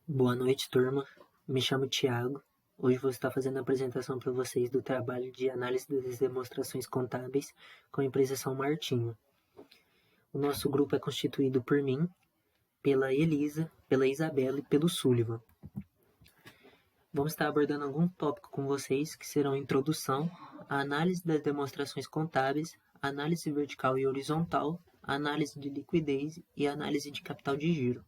Boa noite, turma. Me chamo Thiago. Hoje vou estar fazendo a apresentação para vocês do trabalho de análise das demonstrações contábeis com a empresa São Martinho. O nosso grupo é constituído por mim, pela Elisa, pela Isabela e pelo Sullivan. Vamos estar abordando algum tópico com vocês que serão introdução, a análise das demonstrações contábeis, análise vertical e horizontal, análise de liquidez e análise de capital de giro.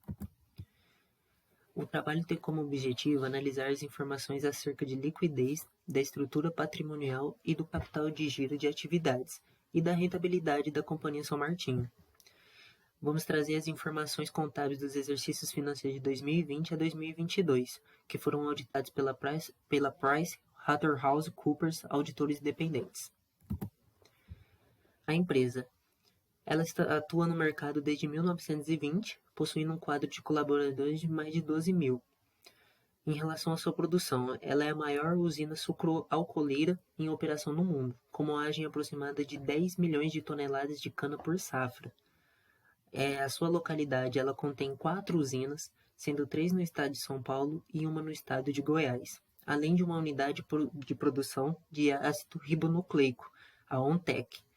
O trabalho tem como objetivo analisar as informações acerca de liquidez, da estrutura patrimonial e do capital de giro de atividades, e da rentabilidade da Companhia São Martinho. Vamos trazer as informações contábeis dos exercícios financeiros de 2020 a 2022, que foram auditados pela PricewaterhouseCoopers, auditores independentes. A empresa ela atua no mercado desde 1920, possuindo um quadro de colaboradores de mais de 12 mil. Em relação à sua produção, ela é a maior usina sucroalcooleira em operação no mundo, com moagem aproximada de 10 milhões de toneladas de cana por safra. A sua localidade ela contém 4 usinas, sendo 3 no estado de São Paulo e uma no estado de Goiás, além de uma unidade de produção de ácido ribonucleico, a ONTEC.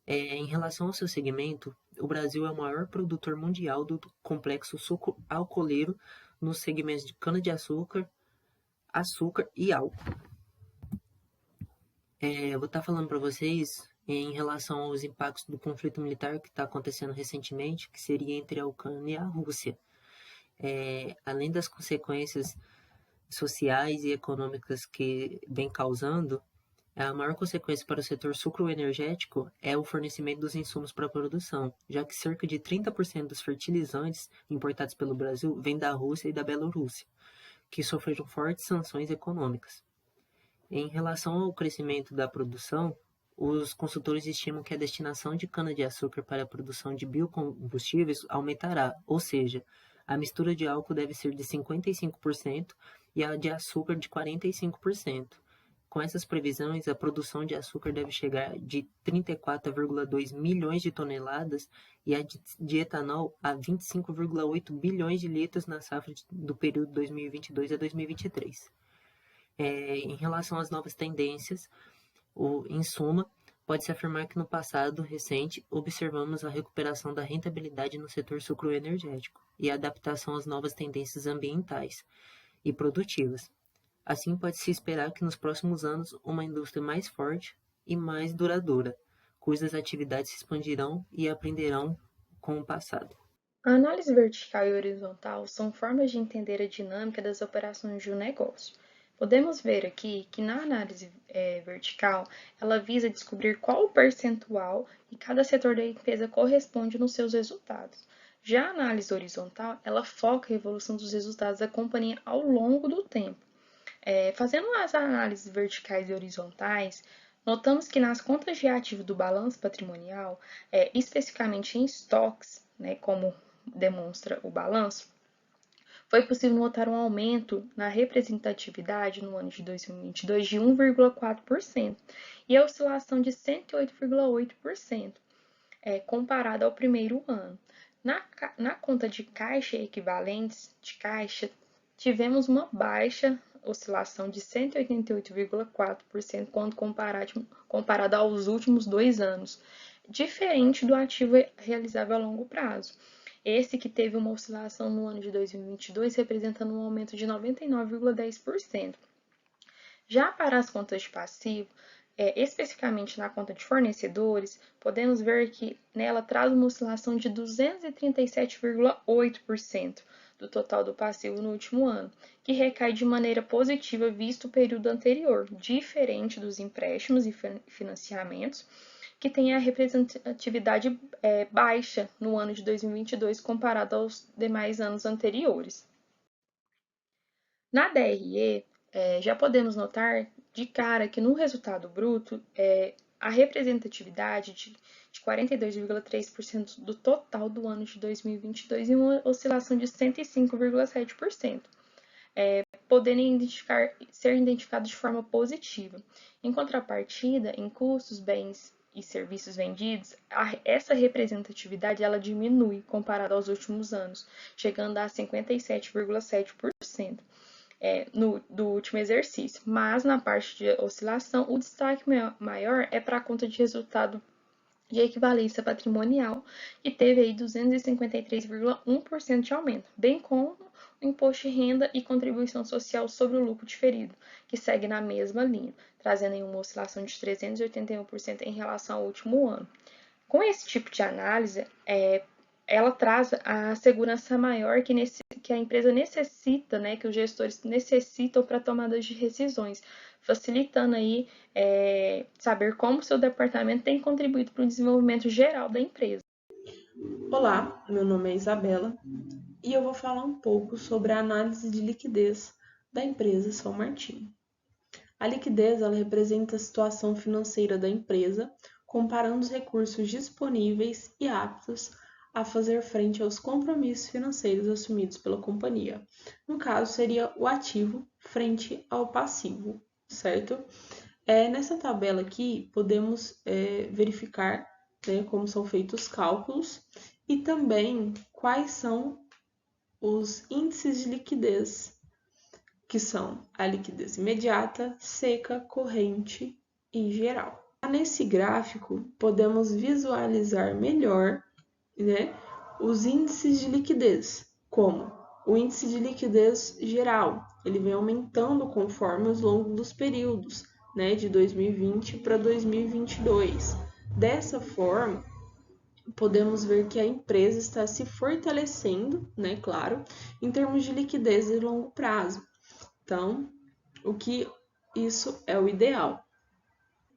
Em relação ao seu segmento, o Brasil é o maior produtor mundial do complexo sucroalcooleiro nos segmentos de cana-de-açúcar, açúcar e álcool. Eu vou estar falando para vocês em relação aos impactos do conflito militar que está acontecendo recentemente, que seria entre a Ucrânia e a Rússia. Além das consequências sociais e econômicas que vem causando, a maior consequência para o setor sucroenergético é o fornecimento dos insumos para a produção, já que cerca de 30% dos fertilizantes importados pelo Brasil vêm da Rússia e da Bielorrússia, que sofreram fortes sanções econômicas. Em relação ao crescimento da produção, os consultores estimam que a destinação de cana-de-açúcar para a produção de biocombustíveis aumentará, ou seja, a mistura de álcool deve ser de 55% e a de açúcar de 45%. Com essas previsões, a produção de açúcar deve chegar de 34,2 milhões de toneladas e a de etanol a 25,8 bilhões de litros na safra do período 2022 a 2023. Em relação às novas tendências, em suma, pode-se afirmar que no passado recente observamos a recuperação da rentabilidade no setor sucroenergético e a adaptação às novas tendências ambientais e produtivas. Assim, pode-se esperar que nos próximos anos uma indústria mais forte e mais duradoura, cujas atividades se expandirão e aprenderão com o passado. A análise vertical e horizontal são formas de entender a dinâmica das operações de um negócio. Podemos ver aqui que na análise vertical, ela visa descobrir qual o percentual que cada setor da empresa corresponde nos seus resultados. Já a análise horizontal, ela foca a evolução dos resultados da companhia ao longo do tempo. Fazendo as análises verticais e horizontais, notamos que nas contas de ativo do balanço patrimonial, especificamente em estoques, né, como demonstra o balanço, foi possível notar um aumento na representatividade no ano de 2022 de 1,4% e a oscilação de 108,8%, comparado ao primeiro ano. Na conta de caixa e equivalentes de caixa, tivemos uma baixa oscilação de 188,4% quando comparado aos últimos 2 anos, diferente do ativo realizável a longo prazo. Esse que teve uma oscilação no ano de 2022, representando um aumento de 99,10%. Já para as contas de passivo, especificamente na conta de fornecedores, podemos ver que nela traz uma oscilação de 237,8% do total do passivo no último ano, que recai de maneira positiva visto o período anterior, diferente dos empréstimos e financiamentos, que tem a representatividade baixa no ano de 2022 comparado aos demais anos anteriores. Na DRE, já podemos notar de cara que no resultado bruto, a representatividade de 42,3% do total do ano de 2022 e uma oscilação de 105,7%, podendo ser identificados de forma positiva. Em contrapartida, em custos, bens e serviços vendidos, essa representatividade ela diminui comparado aos últimos anos, chegando a 57,7%. Do último exercício, mas na parte de oscilação, o destaque maior é para a conta de resultado de equivalência patrimonial, que teve aí 253,1% de aumento, bem como o imposto de renda e contribuição social sobre o lucro diferido, que segue na mesma linha, trazendo aí uma oscilação de 381% em relação ao último ano. Com esse tipo de análise, ela traz a segurança maior que a empresa necessita, né, que os gestores necessitam para tomadas de decisões, facilitando aí saber como seu departamento tem contribuído para o desenvolvimento geral da empresa. Olá, meu nome é Isabela e eu vou falar um pouco sobre a análise de liquidez da empresa São Martinho. A liquidez ela representa a situação financeira da empresa, comparando os recursos disponíveis e aptos a fazer frente aos compromissos financeiros assumidos pela companhia. No caso, seria o ativo frente ao passivo, certo? Nessa tabela aqui, podemos verificar, né, como são feitos os cálculos e também quais são os índices de liquidez, que são a liquidez imediata, seca, corrente e geral. Nesse gráfico, podemos visualizar melhor, né, os índices de liquidez, como o índice de liquidez geral, ele vem aumentando conforme os longos dos períodos, né, de 2020 para 2022. Dessa forma, podemos ver que a empresa está se fortalecendo, né, claro, em termos de liquidez de longo prazo. Então, isso é o ideal.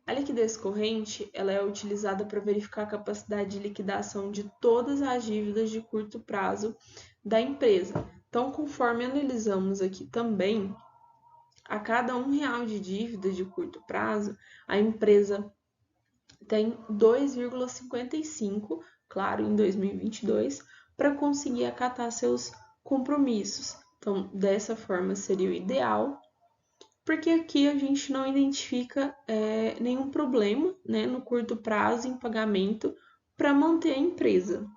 A liquidez corrente ela é utilizada para verificar a capacidade de liquidação de todas as dívidas de curto prazo da empresa. Então, conforme analisamos aqui também, a cada R$1 de dívida de curto prazo, a empresa tem 2,55, claro, em 2022, para conseguir acatar seus compromissos. Então, dessa forma seria o ideal, porque aqui a gente não identifica nenhum problema, né, no curto prazo em pagamento para manter a empresa,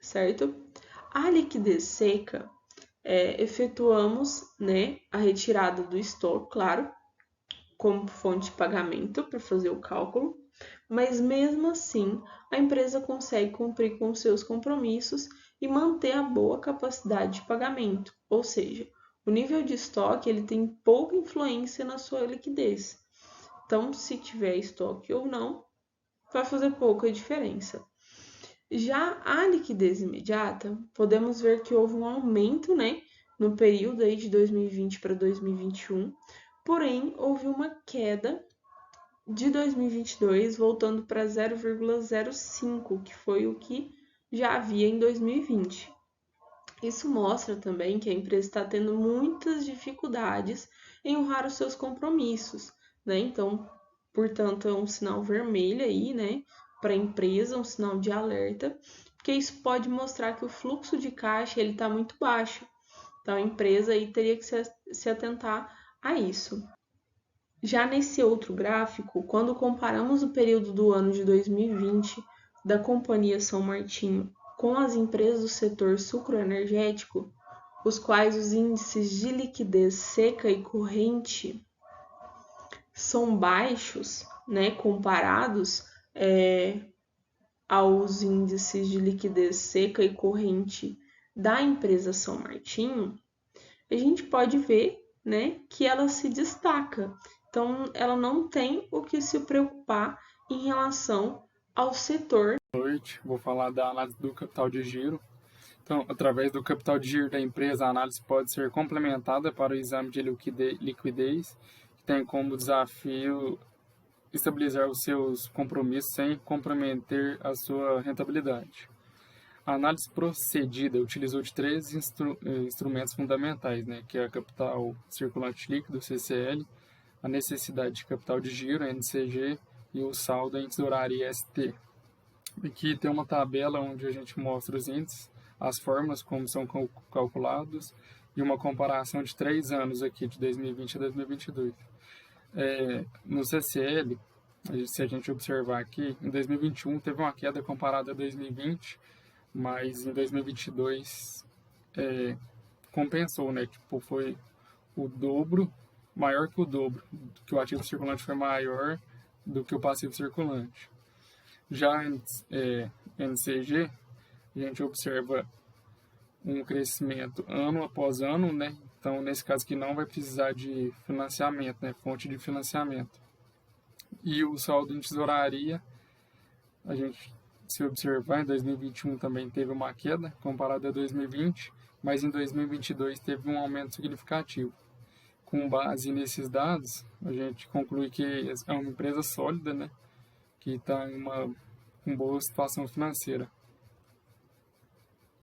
certo? A liquidez seca, efetuamos, né, a retirada do estoque, claro, como fonte de pagamento para fazer o cálculo, mas mesmo assim a empresa consegue cumprir com seus compromissos e manter a boa capacidade de pagamento, ou seja, o nível de estoque ele tem pouca influência na sua liquidez. Então, se tiver estoque ou não, vai fazer pouca diferença. Já a liquidez imediata, podemos ver que houve um aumento, né, no período aí de 2020 para 2021, porém houve uma queda de 2022, voltando para 0,05, que foi o que já havia em 2020. Isso mostra também que a empresa está tendo muitas dificuldades em honrar os seus compromissos, né? Então, portanto, é um sinal vermelho aí, né, para a empresa, um sinal de alerta, porque isso pode mostrar que o fluxo de caixa ele está muito baixo. Então, a empresa aí teria que se atentar a isso. Já nesse outro gráfico, quando comparamos o período do ano de 2020 da Companhia São Martinho com as empresas do setor sucroenergético, os quais os índices de liquidez seca e corrente são baixos, né, comparados aos índices de liquidez seca e corrente da empresa São Martinho, a gente pode ver, né, que ela se destaca. Então, ela não tem o que se preocupar em relação ao setor. Boa noite, vou falar da análise do capital de giro. Então, através do capital de giro da empresa, a análise pode ser complementada para o exame de liquidez, que tem como desafio estabilizar os seus compromissos sem comprometer a sua rentabilidade. A análise procedida utilizou de três instrumentos fundamentais, né, que é a capital circulante líquido, CCL, a necessidade de capital de giro, NCG, e o saldo índice horário, IST. Aqui tem uma tabela onde a gente mostra os índices, as formas como são calculados e uma comparação de 3 anos aqui, de 2020 a 2022. No CCL, Se a gente observar aqui, em 2021 teve uma queda comparada a 2020, mas em 2022 compensou, né? Tipo, foi o dobro, maior que o dobro, que o ativo circulante foi maior do que o passivo circulante. Já em NCG, a gente observa um crescimento ano após ano, né? Então, nesse caso aqui, não vai precisar de financiamento, né? Fonte de financiamento. E o saldo em tesouraria, a gente, se observar, em 2021 também teve uma queda comparado a 2020, mas em 2022 teve um aumento significativo. Com base nesses dados, a gente conclui que é uma empresa sólida, né? Que está em uma boa situação financeira.